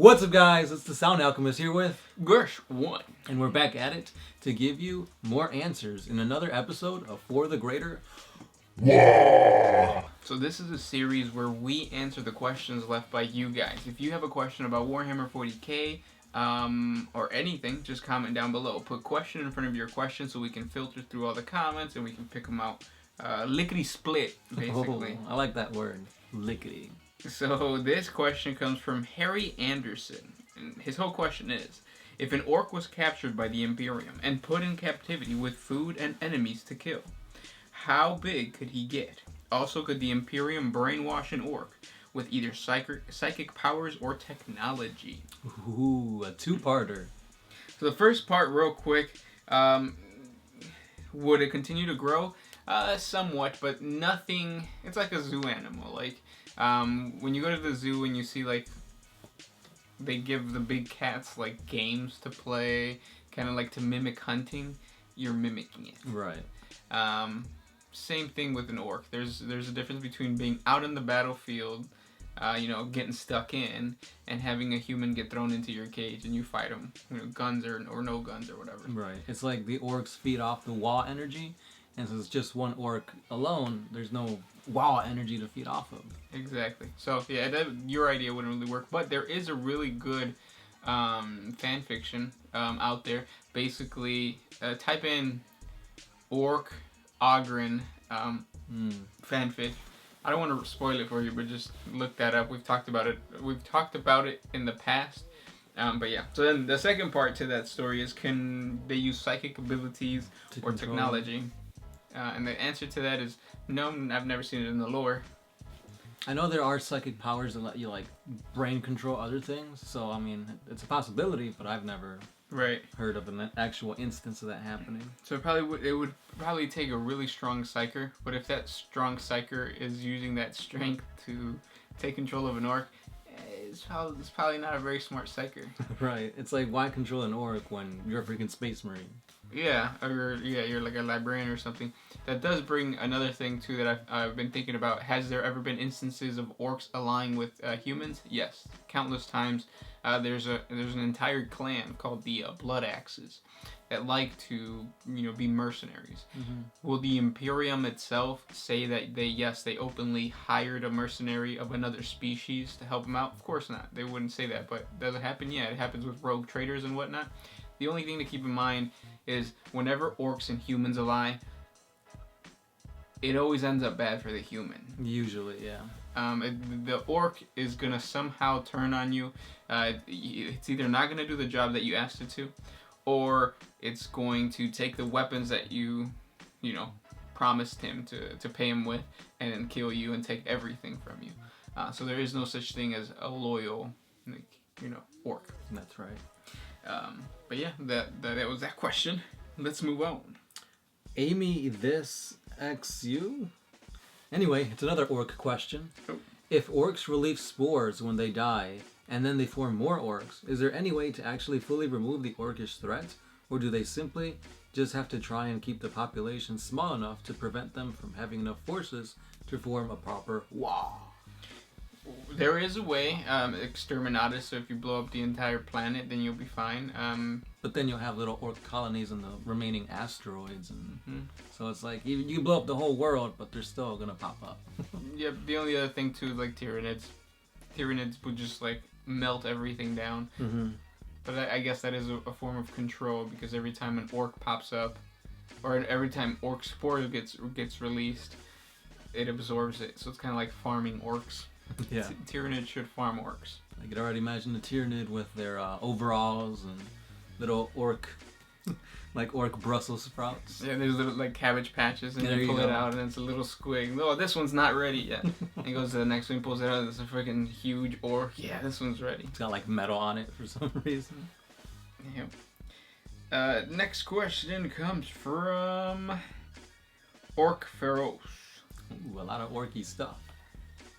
What's up, guys? It's the Sound Alchemist here with Gersh1. And we're back at it to give you more answers in another episode of For the Greater War. So this is a series where we answer the questions left by you guys. If you have a question about Warhammer 40K or anything, just comment down below. Put question in front of your question so we can filter through all the comments and we can pick them out. Lickety split, basically. Oh, I like that word, lickety. So this question comes from Harry Anderson. And his whole question is, if an orc was captured by the Imperium and put in captivity with food and enemies to kill, how big could he get? Also, could the Imperium brainwash an orc with either psychic powers or technology? Ooh, a two-parter. So the first part, real quick, would it continue to grow? Somewhat, but nothing. It's like a zoo animal. Like, when you go to the zoo and you see, like, they give the big cats, like, games to play, kind of like to mimic hunting, you're mimicking it. Right. Same thing with an orc. There's a difference between being out in the battlefield, getting stuck in, and having a human get thrown into your cage and you fight them, guns or no guns or whatever. Right. It's like the orcs feed off the Wa energy, and so it's just one orc alone. There's no Wa energy to feed off of. Exactly. So yeah, your idea wouldn't really work. But there is a really good fan fiction out there. Basically, type in orc Ogren fanfic. I don't want to spoil it for you, but just look that up. We've talked about it. We've talked about it in the past. But yeah. So then the second part to that story is, can they use psychic abilities or technology? And the answer to that is no. I've never seen it in the lore. I know there are psychic powers that let you, like, brain control other things. So, I mean, it's a possibility, but I've never heard of an actual instance of that happening. So it would probably take a really strong psyker. But if that strong psyker is using that strength to take control of an orc, it's probably not a very smart psyker. Right. It's like, why control an orc when you're a freaking space marine? Yeah, you're like a librarian or something. That does bring another thing too that I've been thinking about. Has there ever been instances of orcs allying with humans? Yes, countless times. There's an entire clan called the Blood Axes that like to be mercenaries. Mm-hmm. Will the Imperium itself say that they openly hired a mercenary of another species to help them out? Of course not. They wouldn't say that. But does it happen? Yeah, it happens with rogue traders and whatnot. The only thing to keep in mind is whenever orcs and humans ally, it always ends up bad for the human. Usually, yeah. The orc is going to somehow turn on you. It's either not going to do the job that you asked it to, or it's going to take the weapons that you promised him to pay him with and then kill you and take everything from you. So there is no such thing as a loyal, orc. That's right. But yeah, that was that question. Let's move on. Amy, this XU? Anyway, it's another orc question. Oh. If orcs release spores when they die, and then they form more orcs, is there any way to actually fully remove the orcish threat? Or do they simply just have to try and keep the population small enough to prevent them from having enough forces to form a proper Wa? There is a way, exterminatus, so if you blow up the entire planet, then you'll be fine. But then you'll have little orc colonies in the remaining asteroids, and so it's like, you blow up the whole world, but they're still gonna pop up. Yeah, the only other thing too is like Tyranids. Tyranids would just like melt everything down. Mm-hmm. But I guess that is a form of control, because every time an orc pops up, or every time orc spore gets released, it absorbs it. So it's kind of like farming orcs. Yeah. Tyranids should farm orcs. I could already imagine the Tyranid with their overalls and little orc, like orc Brussels sprouts. Yeah, there's little like cabbage patches, and you pull it out, and it's a little squig. Oh, this one's not ready yet. And he goes to the next one, he pulls it out, it's a freaking huge orc. Yeah, this one's ready. It's got like metal on it for some reason. Yeah. Next question comes from Ork Feroce. Ooh, a lot of orky stuff.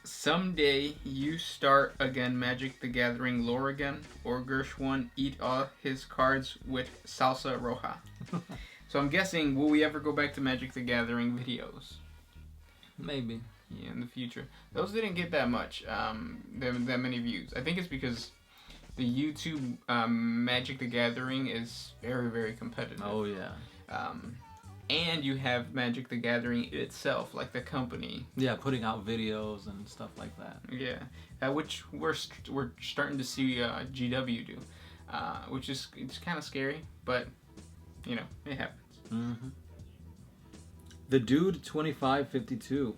Someday you start again Magic the Gathering lore again, or Gersh1 eat all his cards with salsa roja. So I'm guessing, will we ever go back to Magic the Gathering videos? Maybe. Yeah, in the future. Those didn't get that much, that many views. I think it's because the YouTube Magic the Gathering is very, very competitive. Oh yeah. And you have Magic the Gathering itself, like the company. Yeah, putting out videos and stuff like that. Yeah, which we're starting to see GW do, which is it's kind of scary, but you know it happens. Mm-hmm. The Dude 2552.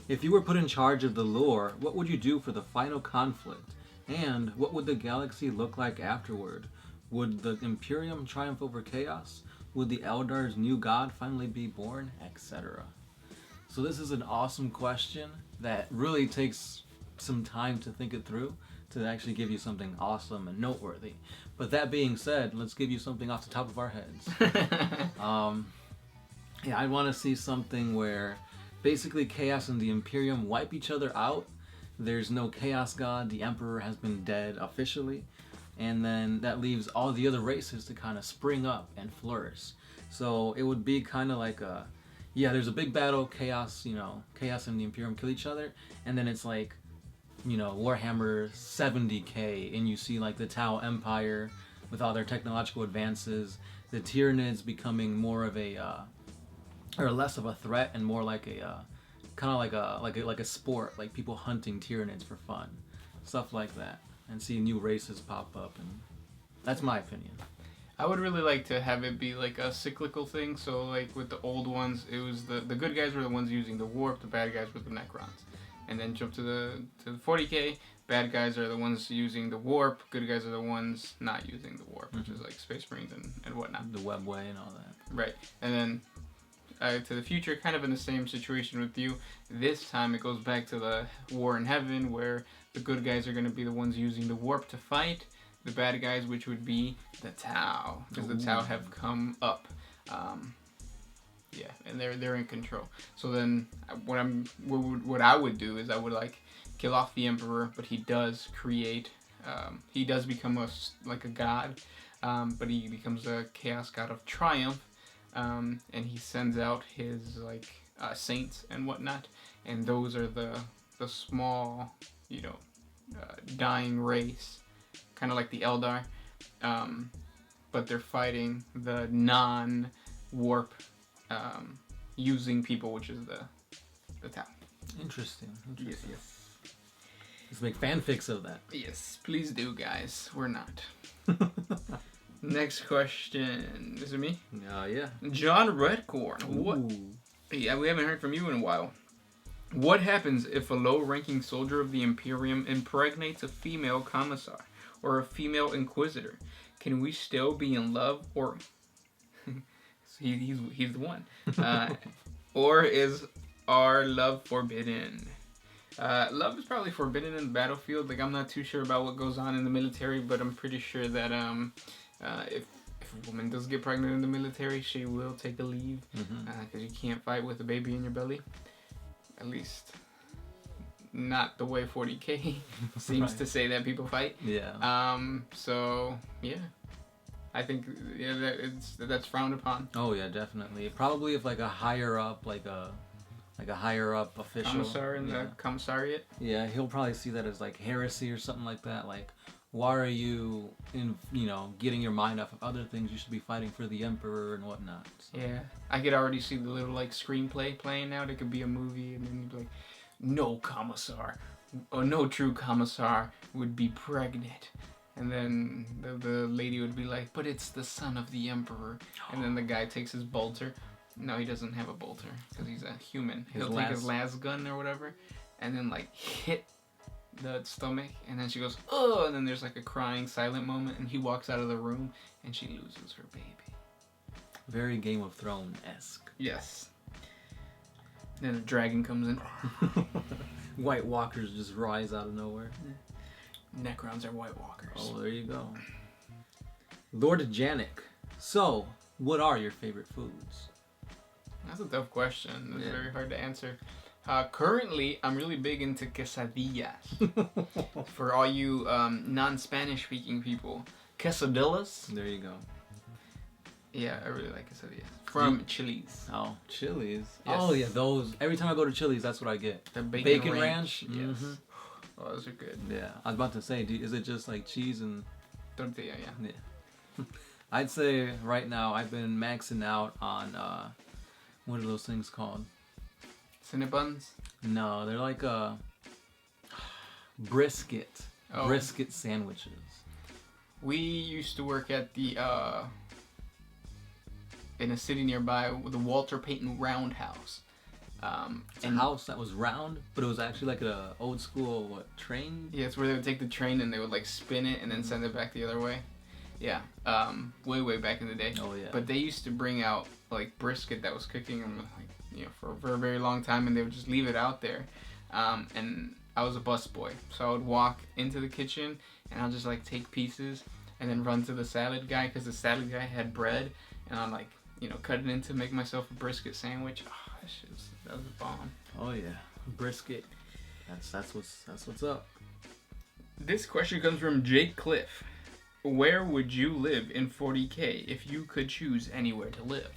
If you were put in charge of the lore, what would you do for the final conflict? And what would the galaxy look like afterward? Would the Imperium triumph over chaos? Would the Eldar's new god finally be born? Etc. So this is an awesome question that really takes some time to think it through to actually give you something awesome and noteworthy. But that being said, let's give you something off the top of our heads. Yeah, I want to see something where basically Chaos and the Imperium wipe each other out. There's no Chaos God. The Emperor has been dead officially. And then that leaves all the other races to kind of spring up and flourish. So it would be kind of like a... Yeah, there's a big battle. Chaos, Chaos and the Imperium kill each other. And then it's like, Warhammer 40K. And you see like the Tau Empire with all their technological advances. The Tyranids becoming more of a... or less of a threat and more like a kind of like a sport, like people hunting Tyranids for fun, stuff like that, and see new races pop up, and that's my opinion. I would really like to have it be like a cyclical thing. So like with the old ones, it was the good guys were the ones using the warp, the bad guys were the Necrons, and then jump to the 40K. Bad guys are the ones using the warp. Good guys are the ones not using the warp, which is like Space Marines and whatnot. The webway and all that. Right, and then. To the future, kind of in the same situation with you. This time it goes back to the War in Heaven, where the good guys are going to be the ones using the warp to fight the bad guys, which would be the Tau, because the Tau have come up. Yeah, and they're in control. So then, what I would do is I would like kill off the Emperor, but he does create. He does become a god, but he becomes a Chaos God of Triumph. And he sends out his saints and whatnot, and those are the small, dying race, kind of like the Eldar, but they're fighting the non-warp using people, which is the Tau. Interesting. Yes. Let's make fanfics of that. Yes, please do, guys. We're not. Next question. Is it me? Yeah. John Redcorn. What? Yeah, we haven't heard from you in a while. What happens if a low-ranking soldier of the Imperium impregnates a female commissar or a female inquisitor? Can we still be in love, or he's the one? Or is our love forbidden? Love is probably forbidden in the battlefield. Like, I'm not too sure about what goes on in the military, but I'm pretty sure that if a woman does get pregnant in the military, she will take a leave, because you can't fight with a baby in your belly. At least, not the way 40K seems to say that people fight. Yeah. So yeah, I think that's frowned upon. Oh yeah, definitely. Probably if like a higher up, like a higher up official. Commissar in the commissariat. Yeah, he'll probably see that as like heresy or something like that. Like, why are you getting your mind off of other things? You should be fighting for the Emperor and whatnot. So. Yeah, I could already see the little screenplay playing out. It could be a movie, and then you'd be like, no commissar, or no true commissar would be pregnant. And then the lady would be like, but it's the son of the Emperor. And then the guy takes his bolter. No, he doesn't have a bolter because he's a human. He'll take his las gun or whatever, and then hit the stomach, and then she goes, oh, and then there's a crying silent moment, and he walks out of the room, and she loses her baby. Very Game of Thrones-esque. Yes. Then a dragon comes in. White Walkers just rise out of nowhere. Necrons are White Walkers. Oh, there you go. Lord Janik. So, what are your favorite foods? That's a tough question. It's very hard to answer. Currently, I'm really big into quesadillas. For all you non-Spanish speaking people, quesadillas. There you go. Yeah, I really like quesadillas. From Chili's. Oh, Chili's. Yes. Oh yeah, those. Every time I go to Chili's, that's what I get. The bacon ranch. Yes. Oh, those are good. Yeah, I was about to say, is it just like cheese and Tortilla, yeah. Yeah. I'd say right now I've been maxing out on what are those things called? Cinnabons? No, they're like brisket. Oh. Brisket sandwiches. We used to work at the in a city nearby, the Walter Payton Roundhouse. It's a house that was round, but it was actually like an old school train. Yeah, it's where they would take the train and they would like spin it and then send it back the other way. Yeah, way back in the day. Oh yeah. But they used to bring out like brisket that was cooking, like, for a very long time, and they would just leave it out there. And I was a busboy, so I would walk into the kitchen and I'll just like take pieces and then run to the salad guy because the salad guy had bread, and I'll like cut it into make myself a brisket sandwich. Oh, that was a bomb. Oh yeah, brisket. That's what's up. This question comes from Jake Cliff. Where would you live in 40K if you could choose anywhere to live?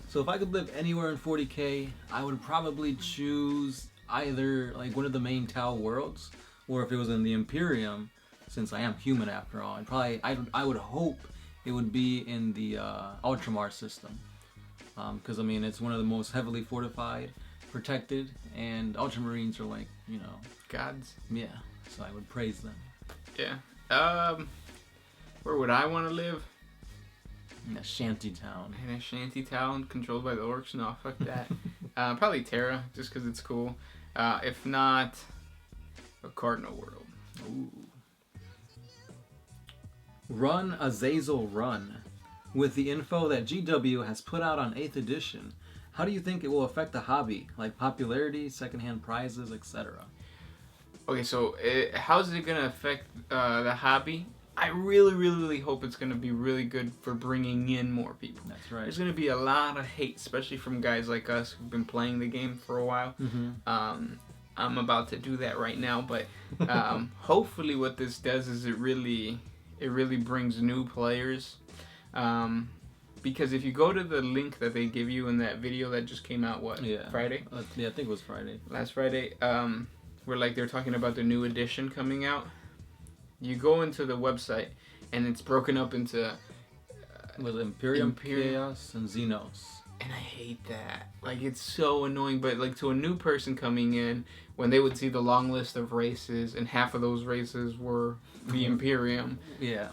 So if I could live anywhere in 40K, I would probably choose either like one of the main Tau worlds, or if it was in the Imperium, since I am human after all, I would hope it would be in the Ultramar system, because I mean it's one of the most heavily fortified, protected, and Ultramarines are like Gods. Yeah, so I would praise them. Yeah. Where would I want to live? In a shanty town. In a shanty town controlled by the orcs? No, fuck that. Probably Terra, just because it's cool. If not, a Cardinal world. Ooh. Run Azazel Run. With the info that GW has put out on 8th edition, how do you think it will affect the hobby, like popularity, secondhand prizes, etc.? Okay, so how's it going to affect the hobby? I really hope it's going to be really good for bringing in more people. That's right. There's going to be a lot of hate, especially from guys like us who've been playing the game for a while. Mm-hmm. I'm about to do that right now, but hopefully what this does is it really brings new players. Because if you go to the link that they give you in that video that just came out, Friday? Yeah, I think it was Friday. Last Friday, where like they're talking about the new edition coming out. You go into the website, and it's broken up into... was Imperium, Chaos, and Xenos. And I hate that. Like, it's so annoying. But, like, to a new person coming in, when they would see the long list of races, and half of those races were the Imperium... Yeah.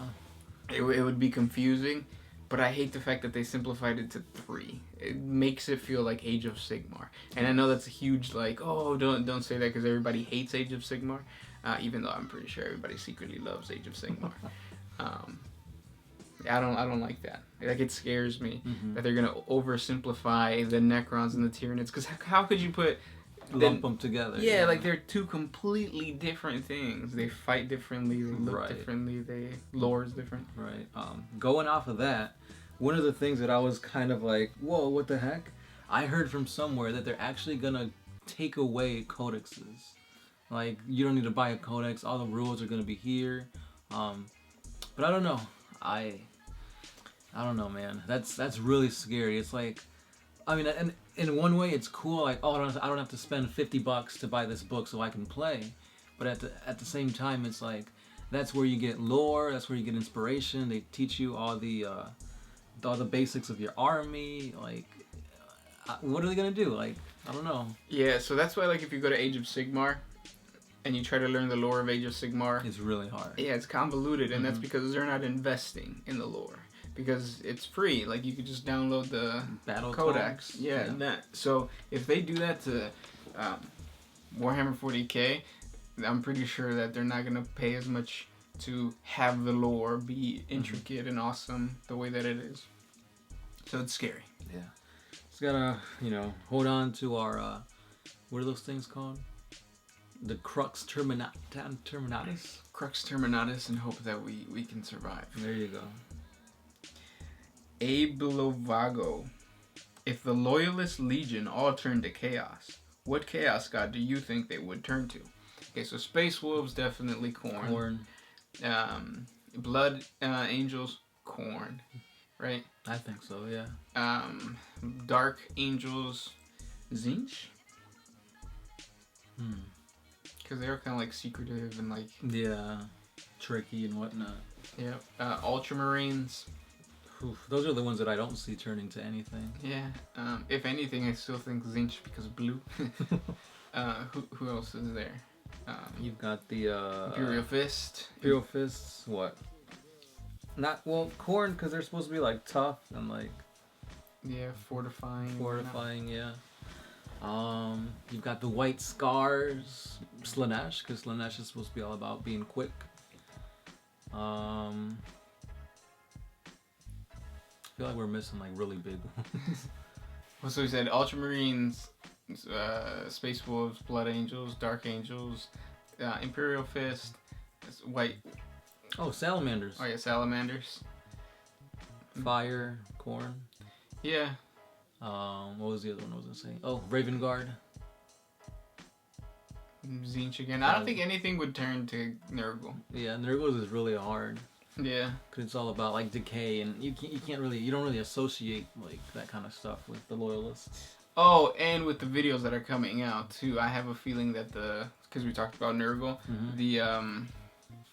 It would be confusing. But I hate the fact that they simplified it to 3. It makes it feel like Age of Sigmar. And I know that's a huge, like, oh, don't say that because everybody hates Age of Sigmar. Even though I'm pretty sure everybody secretly loves Age of Sigmar. I don't like that. Like, it scares me that they're gonna oversimplify the Necrons and the Tyranids. Because how could you lump them together? Yeah, like they're two completely different things. They fight differently. They look differently. They lore is different. Right. Going off of that, one of the things that I was kind of like, whoa, what the heck? I heard from somewhere that they're actually gonna take away codexes. Like, you don't need to buy a codex. All the rules are gonna be here. But I don't know. I don't know, man. That's really scary. It's like, I mean, and in one way it's cool. Like, oh, I don't have to spend $50 to buy this book so I can play. But at the same time, it's like that's where you get lore. That's where you get inspiration. They teach you all the basics of your army. Like, what are they gonna do? Like, I don't know. Yeah, so that's why, like, if you go to Age of Sigmar and you try to learn the lore of Age of Sigmar, it's really hard. Yeah, it's convoluted, and that's because they're not investing in the lore. Because it's free. Like, you could just download the Battle codex. codes? Yeah, and that. So if they do that to Warhammer 40K, I'm pretty sure that they're not gonna pay as much to have the lore be intricate and awesome the way that it is. So it's scary. Yeah, just gotta hold on to our what are those things called? The Crux Terminatus. Crux Terminatus, and hope that we can survive. There you go. Abe Lovago. If the Loyalist Legion all turned to Chaos, what Chaos God do you think they would turn to? Okay, so Space Wolves, definitely Khorne. Blood Angels, Khorne. Right? I think so, yeah. Dark Angels, Tzeentch? Because they're kind of like secretive and like... Yeah, tricky and whatnot. Yeah. Ultramarines. Oof, those are the ones that I don't see turning to anything. Yeah. If anything, I still think Zinch because blue. Who else is there? You've got the Imperial Fist. Imperial Fists. What? Not well, Khorne because they're supposed to be like tough and like. Yeah, fortifying. Fortifying, yeah. You've got the White Scars, Slaanesh, because Slaanesh is supposed to be all about being quick. I feel like we're missing like really big ones. Well, so we said Ultramarines, Space Wolves, Blood Angels, Dark Angels, Imperial Fist, White. Oh, Salamanders. Oh yeah, Salamanders. Fire, Khorne. Yeah. What was the other one I was gonna say? Oh, Raven Guard. Zinch again. I don't think anything would turn to Nurgle. Yeah, Nurgle is really hard. Yeah. Cause it's all about like decay, and you don't really associate like that kind of stuff with the loyalists. Oh, and with the videos that are coming out too, I have a feeling that because we talked about Nurgle,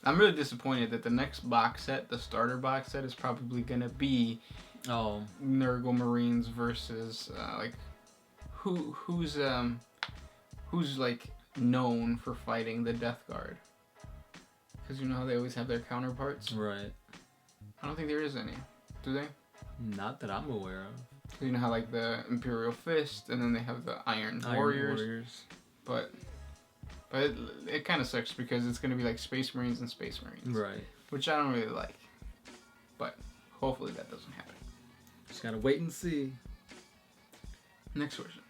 I'm really disappointed that the next box set, the starter box set, is probably gonna be Nurgle Marines versus like who's like known for fighting the Death Guard. Because you know how they always have their counterparts? Right. I don't think there is any. Do they? Not that I'm aware of. You know how like the Imperial Fist, and then they have the Iron Warriors. But it kind of sucks because it's going to be like Space Marines and Space Marines. Right. Which I don't really like. But hopefully that doesn't happen. Just gotta wait and see. Next question.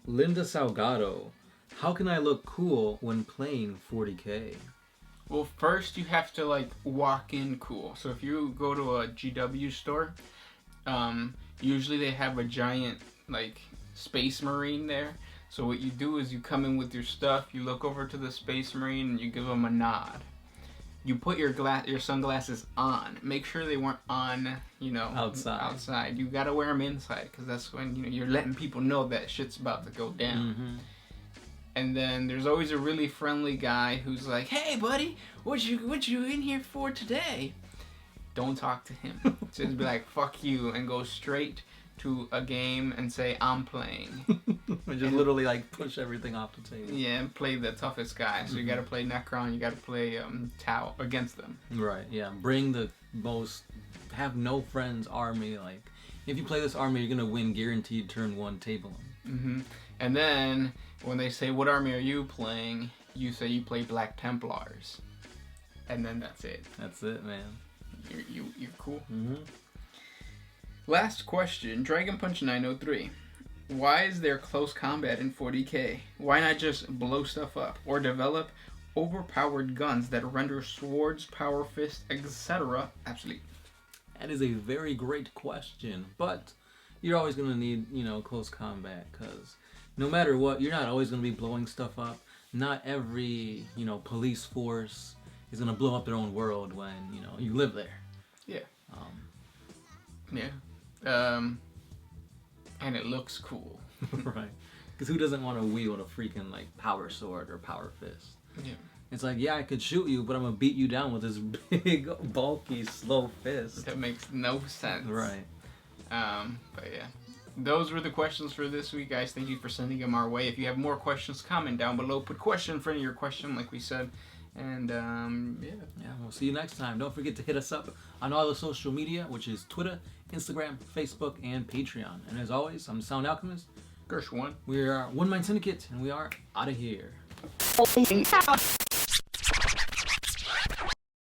Linda Salgado. How can I look cool when playing 40K? Well, first you have to like walk in cool. So if you go to a GW store, usually they have a giant like Space Marine there. So what you do is you come in with your stuff, you look over to the Space Marine, and you give them a nod. You put your sunglasses on. Make sure they weren't on, outside. You gotta wear them inside because that's when you're letting people know that shit's about to go down. Mm-hmm. And then there's always a really friendly guy who's like, "Hey, buddy, what you in here for today?" Don't talk to him. Just be like, "Fuck you," and go straight to a game and say, "I'm playing." Just literally like push everything off the table. Yeah, and play the toughest guy. So you gotta play Necron, you gotta play Tau against them. Right, yeah. Bring the most have no friends army. Like, if you play this army, you're gonna win guaranteed turn 1 table. Mm-hmm. And then when they say, "What army are you playing?" you say you play Black Templars. And then that's it. That's it, man. You're cool. Mm-hmm. Last question, Dragon Punch 903. Why is there close combat in 40K? Why not just blow stuff up or develop overpowered guns that render swords, power fists, etc. obsolete? That is a very great question, but you're always going to need, close combat because no matter what, you're not always going to be blowing stuff up. Not every, police force is going to blow up their own world when, you live there. Yeah. And it looks cool. Right. Because who doesn't want to wield a freaking, power sword or power fist? Yeah. It's like, yeah, I could shoot you, but I'm going to beat you down with this big, bulky, slow fist. That makes no sense. Right. But yeah. Those were the questions for this week, guys. Thank you for sending them our way. If you have more questions, comment down below. Put question in front of your question, like we said. And, yeah. Yeah, we'll see you next time. Don't forget to hit us up on all the social media, which is Twitter, Instagram, Facebook, and Patreon. And as always, I'm the Sound Alchemist. Gersh1. We are One Mind Syndicate, and we are out of here.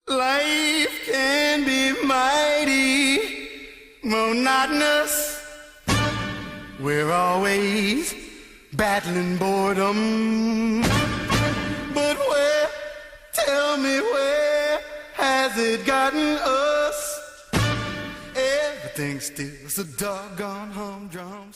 Life can be mighty monotonous. We're always battling boredom. But tell me where has it gotten us? Everything's still so doggone humdrum.